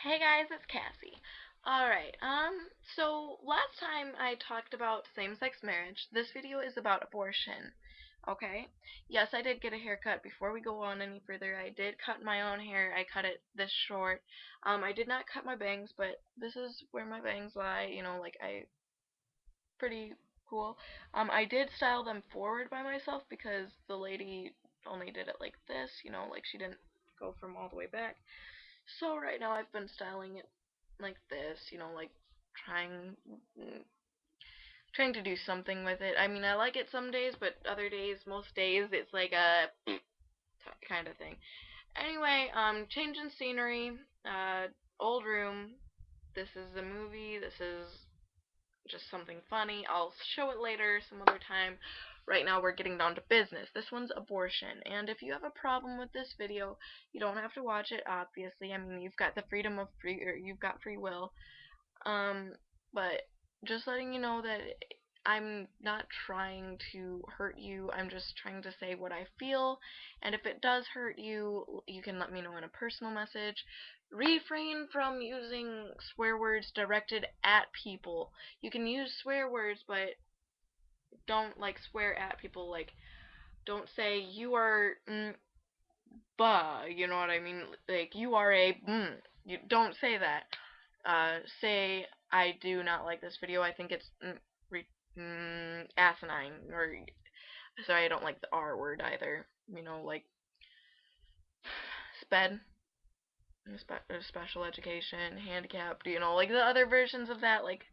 Hey guys, it's Cassie. Alright, so last time I talked about same-sex marriage. This video is about abortion. Okay? Yes, I did get a haircut. Before we go on any further, I did cut my own hair. I cut it this short. I did not cut my bangs, but this is where my bangs lie. Pretty cool. I did style them forward by myself because the lady only did it like this, like she didn't go from all the way back. So right now I've been styling it like this, like trying trying to do something with it. I mean, I like it some days, but other days, most days, it's like a kind of thing. Anyway, changing scenery, old room. This is a movie. This is just something funny. I'll show it later some other time. Right now we're getting down to business. This one's abortion. And if you have a problem with this video, you don't have to watch it, obviously. I mean, you've got the freedom of you've got free will. Um, but just letting you know that I'm not trying to hurt you. I'm just trying to say what I feel. And if it does hurt you, you can let me know in a personal message. Refrain from using swear words directed at people. You can use swear words, but don't like swear at people. Like, don't say you are bah. You know what I mean? Like you are a You don't say that. Say I do not like this video. I think it's asinine. Or sorry, I don't like the R word either. Like sped, special education, handicapped. Like the other versions of that. Like,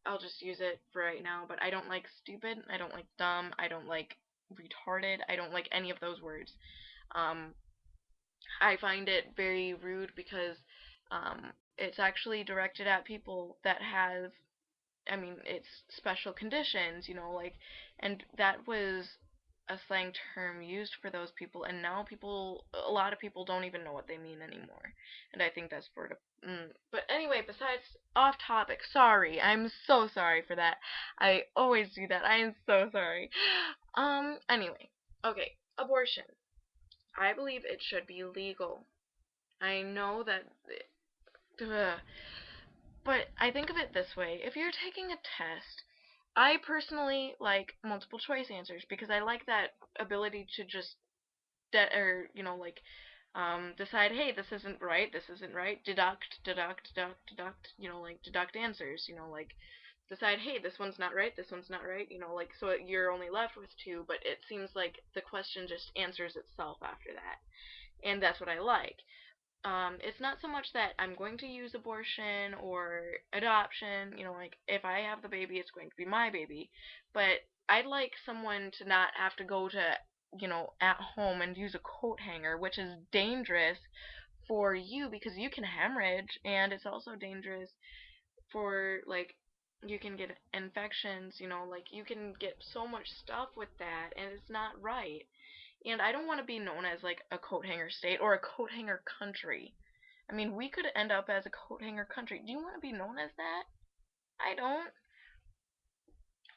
I'll just use it for right now. But I don't like stupid. I don't like dumb. I don't like retarded. I don't like any of those words. Um, I find it very rude because it's actually directed at people that have, I mean, it's special conditions, and that was a slang term used for those people, and now a lot of people don't even know what they mean anymore, and I think that's sort of, but anyway, besides, off topic, sorry, I'm so sorry for that, I always do that, I am so sorry, anyway, okay, abortion, I believe it should be legal, I know that, ugh, but I think of it this way. If you're taking a test, I personally like multiple choice answers because I like that ability to just decide, hey, this isn't right, this isn't right, deduct, like deduct answers, like decide, hey, this one's not right, this one's not right, like so you're only left with two, but it seems like the question just answers itself after that. And that's what I like. It's not so much that I'm going to use abortion or adoption, like if I have the baby, it's going to be my baby. But I'd like someone to not have to go to, at home and use a coat hanger, which is dangerous for you because you can hemorrhage, and it's also dangerous for, like, you can get infections, like you can get so much stuff with that, and it's not right. And I don't want to be known as like a coat hanger state or a coat hanger country. I mean, we could end up as a coat hanger country. Do you want to be known as that? I don't.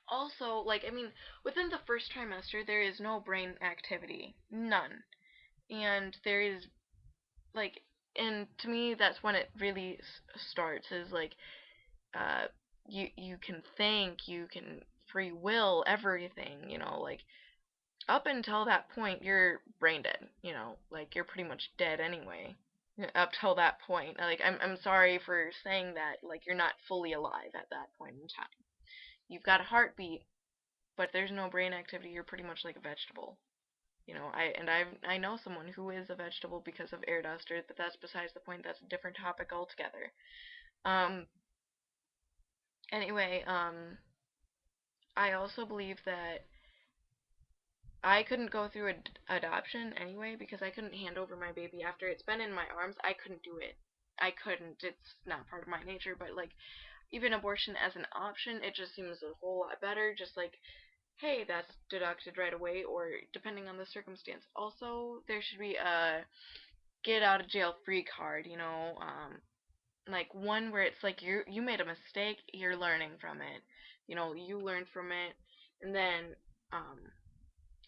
Also, like, I mean, within the first trimester, there is no brain activity. None. And there is, like, and to me, that's when it really starts, is like, uh, you can think, you can free will everything, like, up until that point, you're brain dead, like you're pretty much dead anyway. Up till that point, like I'm sorry for saying that, like you're not fully alive at that point in time. You've got a heartbeat, but if there's no brain activity, you're pretty much like a vegetable. I know someone who is a vegetable because of air duster, but that's besides the point. That's a different topic altogether. Um. Anyway, I also believe that I couldn't go through adoption anyway because I couldn't hand over my baby after it's been in my arms. I couldn't do it. I couldn't. It's not part of my nature, but like even abortion as an option, it just seems a whole lot better. Just like, hey, that's deducted right away, or depending on the circumstance. Also, there should be a get out of jail free card, like one where it's like you made a mistake, you're learning from it. You learned from it, and then um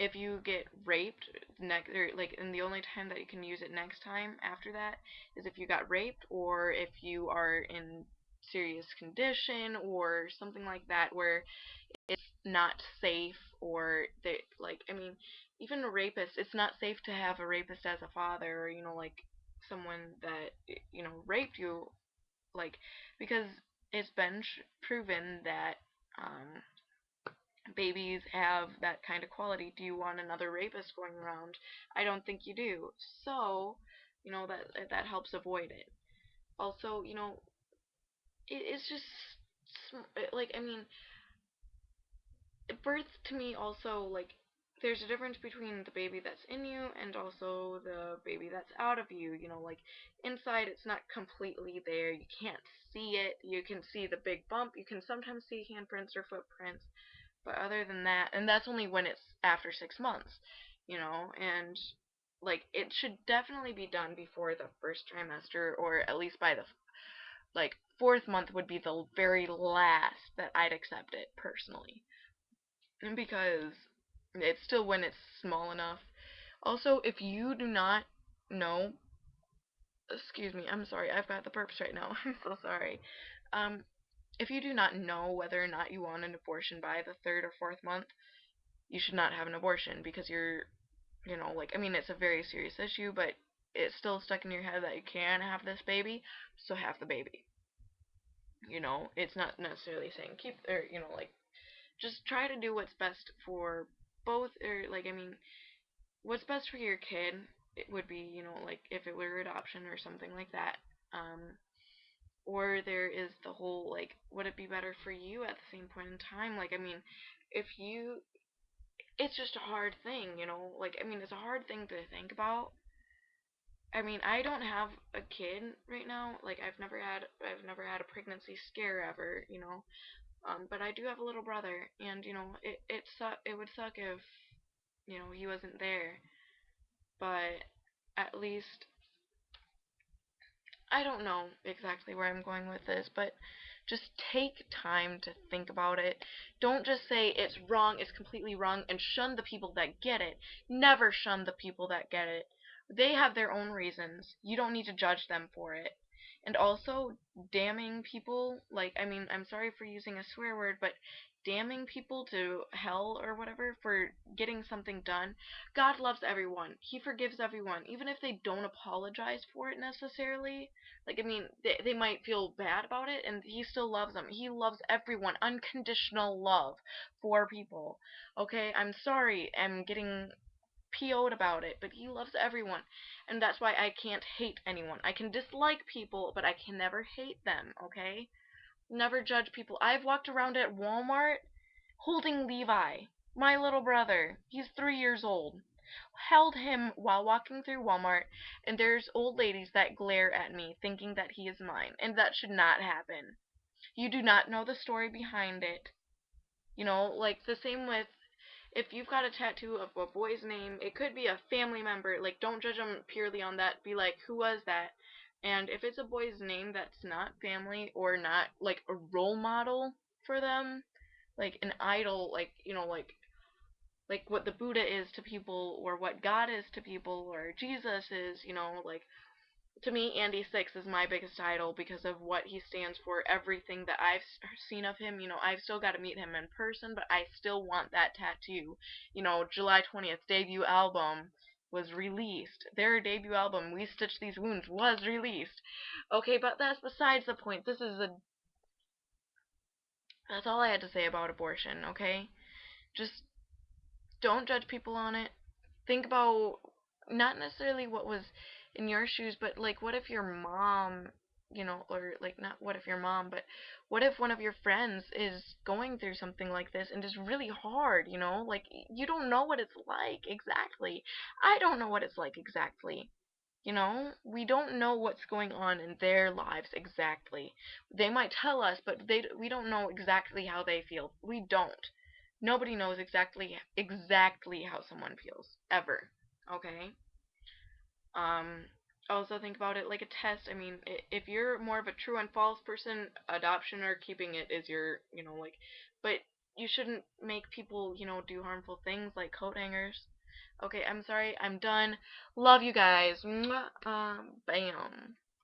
if you get raped next, or like, and the only time that you can use it next time after that is if you got raped, or if you are in serious condition or something like that, where it's not safe, or they, like, I mean, even a rapist, it's not safe to have a rapist as a father, or like someone that raped you, like, because it's been proven that um babies have that kind of quality. Do you want another rapist going around? I don't think you do. So, that helps avoid it. Also, it's just like, I mean, birth to me also, like, there's a difference between the baby that's in you and also the baby that's out of you. Like, inside it's not completely there. You can't see it. You can see the big bump. You can sometimes see handprints or footprints. But other than that, and that's only when it's after 6 months, and like, it should definitely be done before the first trimester, or at least by the like fourth month would be the very last that I'd accept it personally, and because it's still when it's small enough. Also, if you do not know, excuse me, I'm sorry, I've got the burps right now. I'm so sorry. Um, if you do not know whether or not you want an abortion by the third or fourth month, you should not have an abortion, because like, I mean, it's a very serious issue, but it's still stuck in your head that you can have this baby, so have the baby. It's not necessarily saying keep, or, like, just try to do what's best for both, or, like, I mean, what's best for your kid, it would be, like, if it were adoption or something like that. Or there is the whole, like, would it be better for you at the same point in time? Like, I mean, if you it's just a hard thing, like, I mean, it's a hard thing to think about. I mean, I don't have a kid right now. Like, I've never had a pregnancy scare ever, but I do have a little brother, and it would suck if he wasn't there. But at least, I don't know exactly where I'm going with this, but just take time to think about it. Don't just say it's wrong, it's completely wrong, and shun the people that get it. Never shun the people that get it. They have their own reasons. You don't need to judge them for it. And also, damning people, like, I mean, I'm sorry for using a swear word, but damning people to hell or whatever for getting something done. God loves everyone. He forgives everyone, even if they don't apologize for it necessarily. Like, I mean, they might feel bad about it, and he still loves them. He loves everyone. Unconditional love for people. Okay, I'm sorry I'm getting PO'd about it, but he loves everyone. And that's why I can't hate anyone. I can dislike people, but I can never hate them, okay? Never judge people. I've walked around at Walmart holding Levi, my little brother. He's 3 years old. Held him while walking through Walmart, and there's old ladies that glare at me thinking that he is mine, and that should not happen. You do not know the story behind it. Like, the same with, if you've got a tattoo of a boy's name, it could be a family member. Like, don't judge them purely on that. Be like, who was that? And if it's a boy's name that's not family, or not like a role model for them, like an idol, like, like what the Buddha is to people, or what God is to people, or Jesus is, like, to me, Andy Six is my biggest idol because of what he stands for, everything that I've seen of him. I've still got to meet him in person, but I still want that tattoo. July 20th, debut album was released. Their debut album, We Stitch These Wounds, was released. Okay, but that's besides the point. That's all I had to say about abortion, okay? Just don't judge people on it. Think about, not necessarily what was in your shoes, but, like, what if your mom, or, like, not what if your mom, but what if one of your friends is going through something like this and is really hard, like, you don't know what it's like exactly. I don't know what it's like exactly. We don't know what's going on in their lives exactly. They might tell us, but we don't know exactly how they feel. We don't. Nobody knows exactly how someone feels ever. Okay? Um Also, think about it like a test. I mean, if you're more of a true and false person, adoption or keeping it is your, like, but you shouldn't make people, do harmful things like coat hangers. Okay, I'm sorry. I'm done. Love you guys. Mwah. Bam.